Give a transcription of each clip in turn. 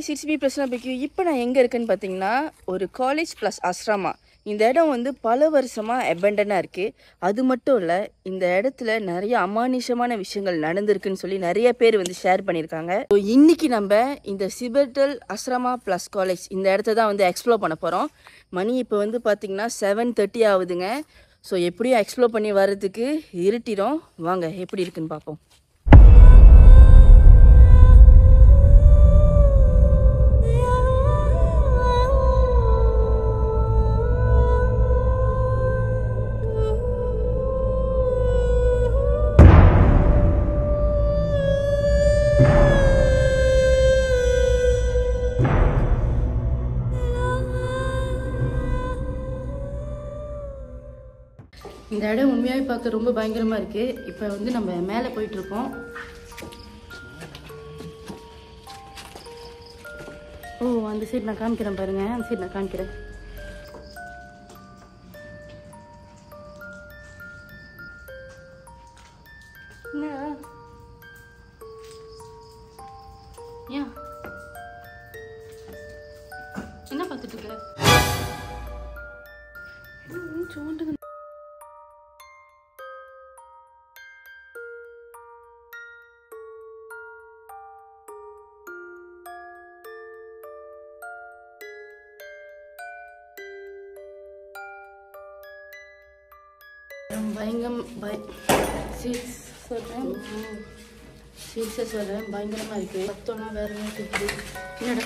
guys, it's me Prasna BQ. இப்போ நான் எங்க இருக்கேன்னு பாத்தீங்கன்னா ஒரு காலேஜ் ப்ளஸ் ஆஸ்ரமா. இந்த இடம் வந்து பல வருஷமா அபெண்டனா இருக்கு. அது மட்டும் இல்ல, இந்த இடத்துல நிறைய அமானுஷமான விஷயங்கள் நடந்திருக்குன்னு சொல்லி நிறைய பேர் வந்து ஷேர் பண்ணிருக்காங்க. ஸோ இன்னைக்கு நம்ம இந்த சிபர்டல் ஆஸ்ரமா ப்ளஸ் காலேஜ் இந்த இடத்த தான் வந்து எக்ஸ்ப்ளோர் பண்ண போறோம். மணி இப்போ வந்து பாத்தீங்கன்னா 7:30 ஆகுதுங்க. ஸோ எப்படியும் எக்ஸ்ப்ளோர் பண்ணி வர்றதுக்கு இருட்டிடும். வாங்க எப்படி இருக்குன்னு பார்ப்போம். இந்த இடம் உண்மையாகவே பார்க்க ரொம்ப பயங்கரமாக இருக்குது. இப்போ வந்து நம்ம மேலே போயிட்டுருக்கோம். ஓ, அந்த சைடு நான் காமிக்கிறேன் பாருங்க. அந்த சைடு நான் காமிக்கிறேன். என்ன பார்த்துட்டு இருக்க? பயங்கரமா இருக்கு. பத்தோனா வேற என்னடா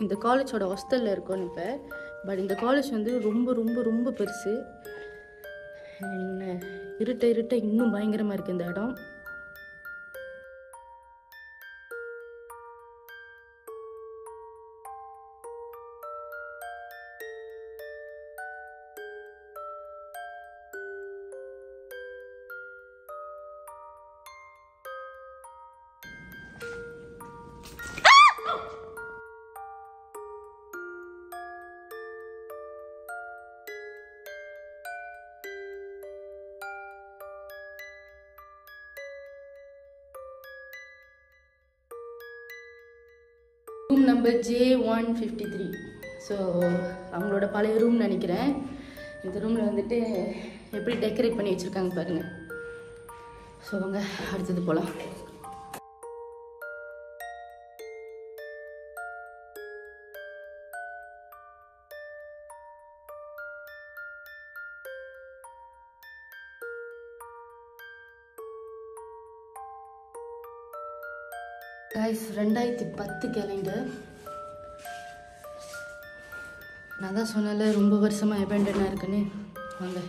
இந்த காலேஜோட ஹாஸ்டல்ல இருக்கோம் இப்போ. பட் இந்த காலேஜ் வந்து ரொம்ப ரொம்ப ரொம்ப பெருசு. இருட்ட இன்னும் பயங்கரமா இருக்கு இந்த இடம். Room number J153. ஸோ அவங்களோட பழைய ரூம் நினைக்கிறேன். இந்த ரூமில் வந்துட்டு எப்படி டெக்கரேட் பண்ணி வச்சுருக்காங்க பாருங்கள். ஸோ அவங்க அடுத்தது போகலாம். Guys, 2010 calendar. நான் தான் சொன்னல ரொம்ப வருஷமாக அபெண்டனாக இருக்குன்னு. வாங்க.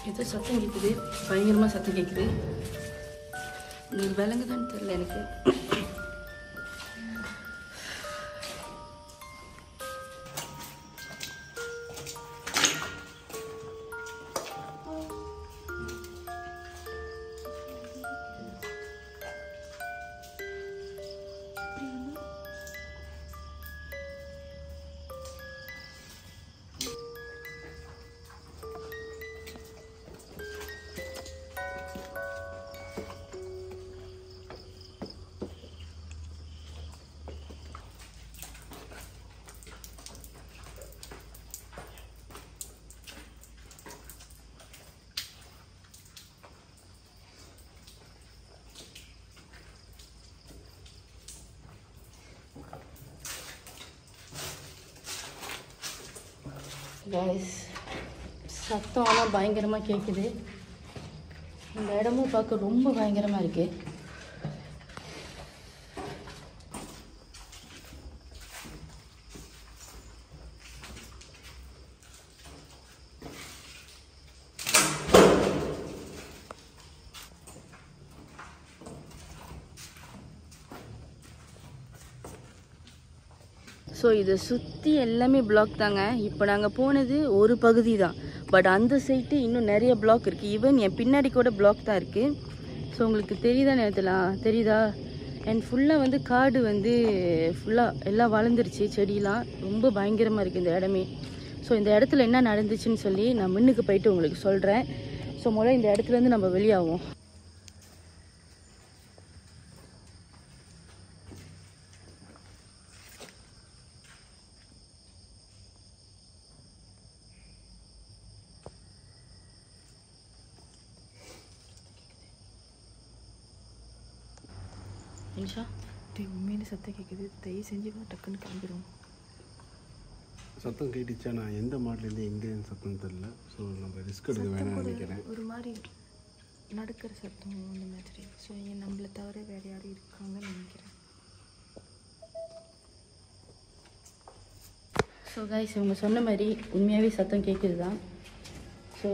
ஏதோ சத்தம் கேட்குது, பயங்கரமாக சத்தம் கேட்குது. நீ விலங்குதான்னு தெரியல எனக்கு. கைஸ், சத்தம் ஆனால் பயங்கரமாக கேட்குது. இந்த இடமும் பார்க்க ரொம்ப பயங்கரமாக இருக்குது. ஸோ இதை சுற்றி எல்லாமே பிளாக் தாங்க. இப்போ நாங்கள் போனது ஒரு பகுதி தான், பட் அந்த சைட்டு இன்னும் நிறைய பிளாக் இருக்குது. ஈவன் என் பின்னாடி கூட பிளாக் தான் இருக்குது. ஸோ உங்களுக்கு தெரியுதா நேரத்துலாம் தெரியுதா? அண்ட் ஃபுல்லாக வந்து காடு வந்து ஃபுல்லாக எல்லாம் வளர்ந்துருச்சு, செடியெலாம் ரொம்ப பயங்கரமாக இருக்குது இந்த இடமே. ஸோ இந்த இடத்துல என்ன நடந்துச்சுன்னு சொல்லி நான் முன்னுக்கு போயிட்டு உங்களுக்கு சொல்கிறேன். ஸோ முதல்ல இந்த இடத்துலேருந்து நம்ம வெளியாகும். நிஷா உண்மையிலே சத்தம் கேட்குது, தயவு செஞ்சு டக்குன்னு கிளம்பிடும். சத்தம் கேட்டுச்சா? நான் எந்த மாடலேருந்து எங்கேருந்து சத்தம் தெரில. ஸோ நம்ம ரிஸ்க் எடுக்க வேணாம்னு நினைக்கிறேன். ஒரு மாதிரி நடக்கிற சத்தம் அந்த மாதிரி. ஸோ நம்மளை தவிர வேறு யாரும் இருக்காங்கன்னு நினைக்கிறேன். ஸோ கைஸ், இவங்க சொன்ன மாதிரி உண்மையாகவே சத்தம் கேட்குது தான். ஸோ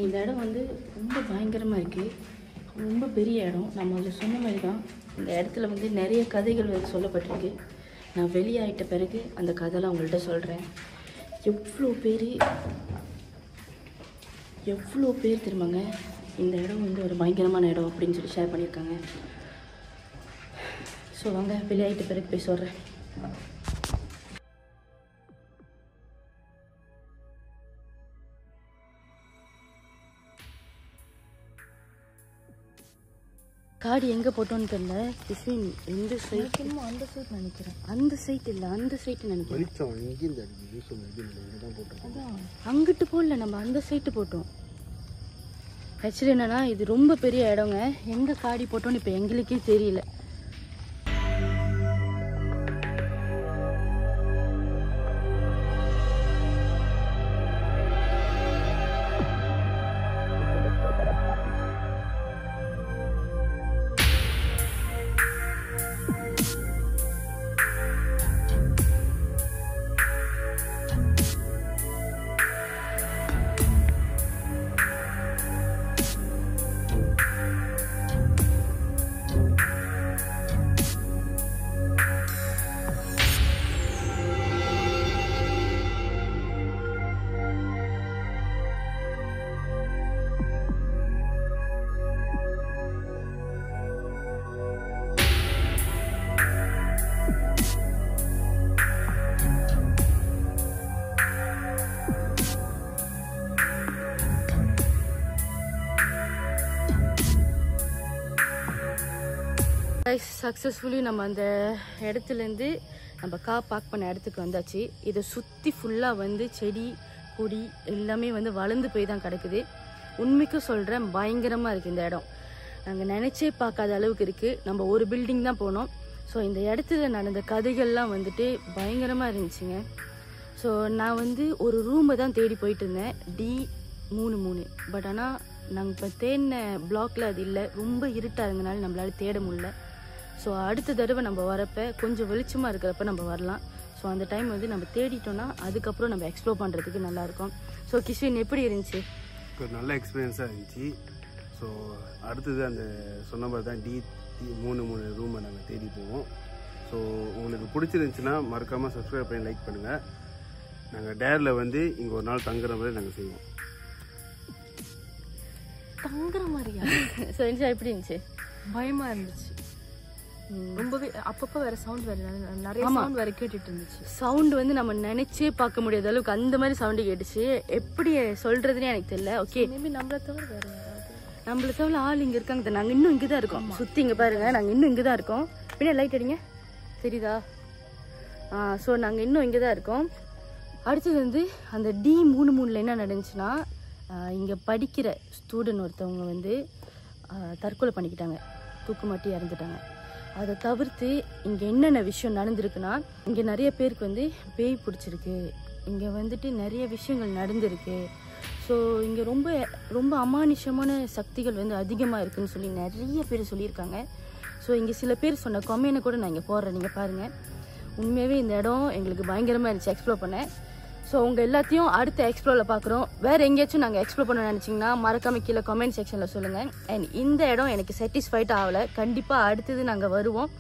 இந்த இடம் வந்து ரொம்ப பயங்கரமாக இருக்குது, ரொம்ப பெரிய இடம். நம்ம அதில் சொன்ன மாதிரி தான் இந்த இடத்துல வந்து நிறைய கதைகள் வந்து சொல்லப்பட்டிருக்கு. நான் வெளியாகிட்ட பிறகு அந்த கதைலாம் உங்கள்கிட்ட சொல்கிறேன். எவ்வளோ பேர் திரும்பங்க இந்த இடம் வந்து ஒரு பயங்கரமான இடம் அப்படின்னு சொல்லி ஷேர் பண்ணியிருக்காங்க. ஸோ வாங்க வெளியாகிட்ட பிறகு போய் சொல்கிறேன். காடி எங்கே போட்டோன்னு தெரியல. கிஸ்வின் எந்த சைட்? அந்த சைட் நினைக்கிறேன். அந்த சைட் இல்லை, அந்த சைட்டு நினைக்கிறேன். அதான் அங்கிட்டு போடல, நம்ம அந்த சைட்டு போட்டோம். ஆக்சுவலி என்னன்னா இது ரொம்ப பெரிய இடங்க. எங்கே காடி போட்டோன்னு இப்போ எங்களுக்கே தெரியல. சக்ஸஸ்ஃபுல்லி நம்ம அந்த இடத்துலேருந்து நம்ம கார் பார்க் பண்ண இடத்துக்கு வந்தாச்சு. இதை சுற்றி ஃபுல்லாக வந்து செடி கொடி எல்லாமே வந்து வளர்ந்து போய் தான் கிடக்குது. உண்மைக்கும் சொல்கிறேன், பயங்கரமாக இருக்குது இந்த இடம். நாங்கள் நினச்சே பார்க்காத அளவுக்கு இருக்குது. நம்ம ஒரு பில்டிங் தான் போனோம். ஸோ இந்த இடத்துல நடந்த கதைகள்லாம் வந்துட்டு பயங்கரமாக இருந்துச்சுங்க. ஸோ நான் வந்து ஒரு ரூமை தான் தேடி போயிட்டு இருந்தேன், D33. பட் ஆனால் நாங்கள் இப்போ தேடின பிளாக்ல அது இல்லை, ரொம்ப இருட்டாக இருந்தனால நம்மளால தேட முடியல. ஸோ அடுத்த தடவை நம்ம வரப்போ கொஞ்சம் வெளிச்சமாக இருக்கிறப்ப நம்ம வரலாம். ஸோ அந்த டைம் வந்து நம்ம தேடிட்டோன்னா அதுக்கப்புறம் நம்ம எக்ஸ்ப்ளோர் பண்ணுறதுக்கு நல்லாயிருக்கும். ஸோ கிஸ்வின் எப்படி இருந்துச்சு? ஒரு நல்ல எக்ஸ்பீரியன்ஸாக இருந்துச்சு. ஸோ அடுத்தது அந்த சொன்ன மாதிரி தான் D33 ரூமை நாங்கள் தேடி போவோம். ஸோ உங்களுக்கு பிடிச்சிருந்துச்சுன்னா மறக்காமல் சப்ஸ்கிரைப் பண்ணி லைக் பண்ணுங்கள். நாங்கள் டேரில் வந்து இங்கே ஒரு நாள் தங்குற மாதிரி நாங்கள் செய்வோம். தங்குற மாதிரியா? ஸோ இருந்துச்சா எப்படி இருந்துச்சு? பயமாக இருந்துச்சு ரொம்பவே. அப்பப்போ வேற சவுண்ட் வேற நிறைய சவுண்ட் வேற கேட்டுட்டு இருந்துச்சு. சவுண்ட் வந்து நம்ம நினைச்சே பார்க்க முடியாத அளவுக்கு அந்த மாதிரி சவுண்டு கேட்டுச்சு. எப்படி சொல்றதுன்னே எனக்கு தெரியல. ஓகே, மேபி நம்மளை தவிர வேற யாராவது, நம்மள தவிர ஆள் இங்கே இருக்காங்க. நாங்கள் இன்னும் இங்கே தான் இருக்கோம். சுற்றி இங்கே பாருங்க, நாங்கள் இன்னும் இங்கே தான் இருக்கோம். பின்ன லைட் அடிங்க, தெரியுதா? ஸோ நாங்கள் இன்னும் இங்கே தான் இருக்கோம். அடுத்தது வந்து அந்த D33 என்ன நடந்துச்சுன்னா, இங்கே படிக்கிற ஸ்டூடெண்ட் ஒருத்தவங்க வந்து தற்கொலை பண்ணிக்கிட்டாங்க, தூக்கு மாட்டி இறந்துட்டாங்க. அதை தவிர்த்து இங்கே என்னென்ன விஷயம் நடந்திருக்குன்னா, இங்கே நிறைய பேருக்கு வந்து பேய் பிடிச்சிருக்கு, இங்கே வந்துட்டு நிறைய விஷயங்கள் நடந்திருக்கு. ஸோ இங்கே ரொம்ப ரொம்ப அமானுஷமான சக்திகள் வந்து அதிகமாக இருக்குதுன்னு சொல்லி நிறைய பேர் சொல்லியிருக்காங்க. ஸோ இங்கே சில பேர் சொன்ன கமெண்ட்டை கூட நான் இங்கே போடுறேன், நீங்கள் பாருங்கள். உண்மையாகவே இந்த இடம் எங்களுக்கு பயங்கரமாக இருந்துச்சு எக்ஸ்ப்ளோர் பண்ணேன். ஸோ உங்கள் எல்லாத்தையும் அடுத்த எக்ஸ்ப்ளோரில் பார்க்குறோம். வேறு எங்கேயாச்சும் நாங்கள் எக்ஸ்ப்ளோர் பண்ண நினச்சிங்கன்னா மறக்காம கீழே கமெண்ட் செக்ஷனில் சொல்லுங்கள். அண்ட் இந்த இடம் எனக்கு சாட்டிஸ்ஃபைட் ஆகலை, கண்டிப்பாக அடுத்தது நாங்கள் வருவோம்.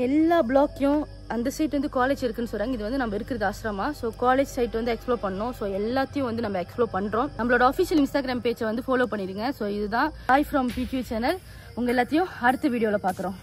எல்லா பிளாக்கையும் அந்த சைட் வந்து காலேஜ் இருக்குன்னு சொல்கிறாங்க. இது வந்து நம்ம இருக்கிறது ஆசிரமா. ஸோ காலேஜ் சைட் வந்து எக்ஸ்ப்ளோர் பண்ணோம். ஸோ எல்லாத்தையும் வந்து நம்ம எக்ஸ்ப்ளோர் பண்ணுறோம். நம்மளோட அஃபிஷியல் இன்ஸ்டாகிராம் பேஜை வந்து ஃபாலோ பண்ணிடுங்க. ஸோ இதுதான் ஹாய் ஃப்ரம் PQ சேனல். உங்கள் எல்லாத்தையும் அடுத்த வீடியோவில் பார்க்குறோம்.